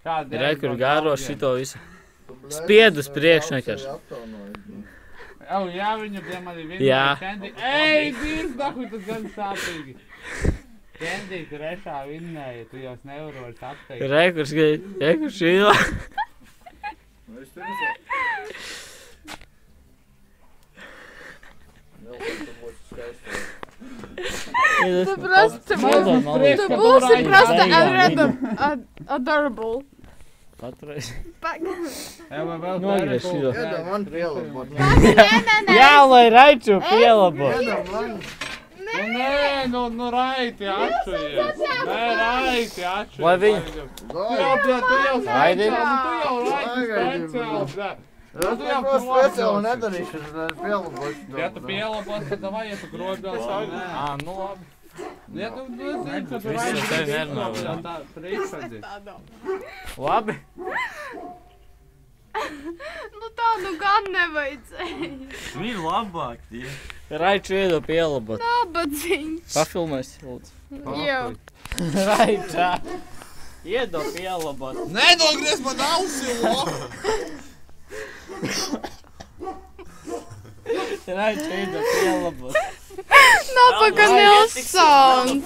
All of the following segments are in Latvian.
Re, kur gāro šito visu. Spied uz priekšu vienkārši. Jā, viņu bija mani vienu. Ej, dīrs, dahuj, tas gan sāpīgi. Kendi, tu rešā vinnēji, tu jau nevaros atteikt. Re, kur šīla. Tu būsi просто adorable. Patreiz. Nogriez šito. Iedod man pielabot. Jā, lai Raiču pielabot. Iedod man. Nē, nu Raiti atšujies. Nē, Raiti atšujies. Lai viņu. Tu jau Raiti. Raiti speciāli. Tu jau speciāli nedarīšu, es pielabošu. Ja tu pielabos, tad davai, ja tu grobjās savu. Nu labi. Ja tu zini, ka tu Viss Raiti tev nerunā, speciāli tā priekšsēdzi. Labi. Nu tādu gan nevajadzēja. Viņi ir labāk tie. Raiču iedo pielabot. Nabadzīgs. Pafilmēs, lūdzu. Jau. Raičā. Iedo pielabot. Nenogriez man ausi, lo! Raiču iedo pielabot. Napaga Nilsons.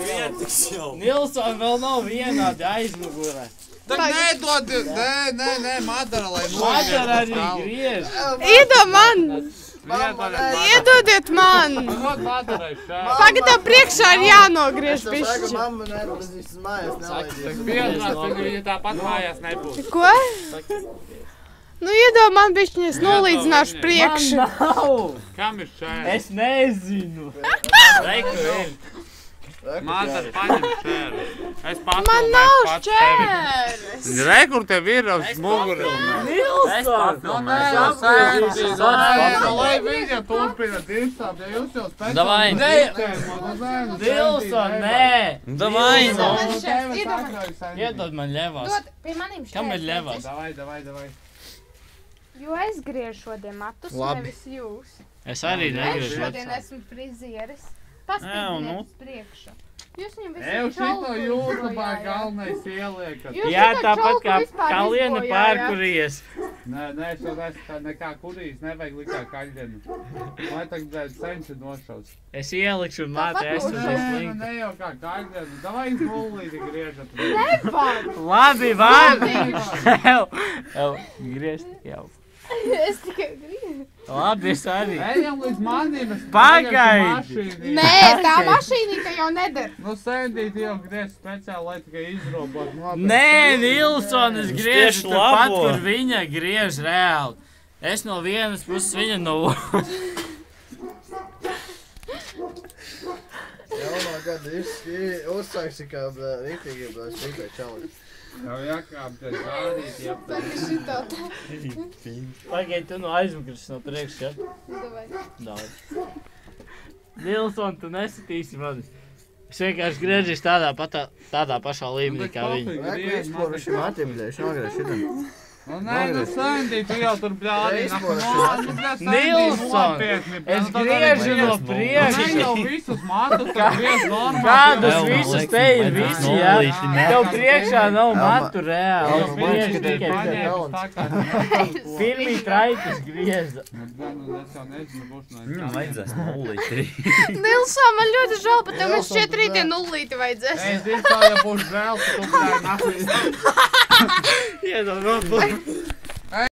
Nilsons vēl nav vienādi aizmugurē. Tak nedod, nē, Madara, lai Madara arī griež. Iedod man. Iedodiet man. Dod Madarai šā. Pagad tev priekšā ir jānogriež Es tev saku, bišķi. mamma neatradīs mājās nelaidīs. Pieznās, viņa tāpat mājās nebūs. Ko? Nu iedod man bišķi, es nolīdzināšu priekšu. Nav. Kam ir šā? Es nezinu. Reiku ir. Madara, paņem šēru. Es pats Man nav šķēres. Rekur tev ir uz muguri. Nilsons. Lai viņa turpina dirstāt, ja jūs jau spēcāt. Davai. Nilson, nē. Davai. Iedod man ļevās. Dod pie manīm šķēres. Kam ir ļevās? Davai. Jo es griežu šodien matus, Labi. nevis jūs. Es arī Es negriežu. šodien esmu frizieris. Paskatieties priekšu. Jūs viņu Eju visu šito YouTubā galvenais ieliekat. Jūs Jā, šito tāpat čauku kā vispār Kaliena izbojājāt. pārkuries. Nē, es jau nesu nekā kurīs, nevajag likā kaļģenu. Lai tagad senči nošaus. Es ielikšu māte, es tur slinkt. Ne jau kā kaļģenu. Davai nulīti griežat. Nevar! Labi, var! Jau, griezt jau. Es tikai griežu. Labi, es arī. Ejam līdz manim, es Pagaidi! Nē, tā mašīnīka jau neder. Nu, sēdīt jau griež speciāli, lai tikai izrobot. Nē, Nilson, es griežu tieši turpat, labo. kur viņa griež reāli. Es no vienas puses, viņa no otras. Jaunā gada uzsāksi kā rītīgi, bet es tikai čali. Jau jākāp, tad zādīt, Saka šitā. Pagaid, tu no aizmugures no priekšu, ja? Davai. Daudz. Nilson, tu nesitīsi mani. Es vienkārši griežīšu tādā pašā līmenī kā viņa. Reku izporu šim atim, bļēš, nogriež šitam. Nu, nē, nu, Sandī, tu jau tur bļādi. Nilson, es griežu no Nē, priekšu. jau visus matus, tu griež normāli. Kādus visus te ir visi, jā? Tev priekšā nav matu reāli. Es griežu tikai te. Pirmī traitis grieza. Viņam vajadzēs nulīti. Nilsā, man ļoti žēl, bet tev es šķiet rītdien nullīti vajadzēs. Es diezkā, ja būšu vēl, tu bļādi nahuļ. Iedod man.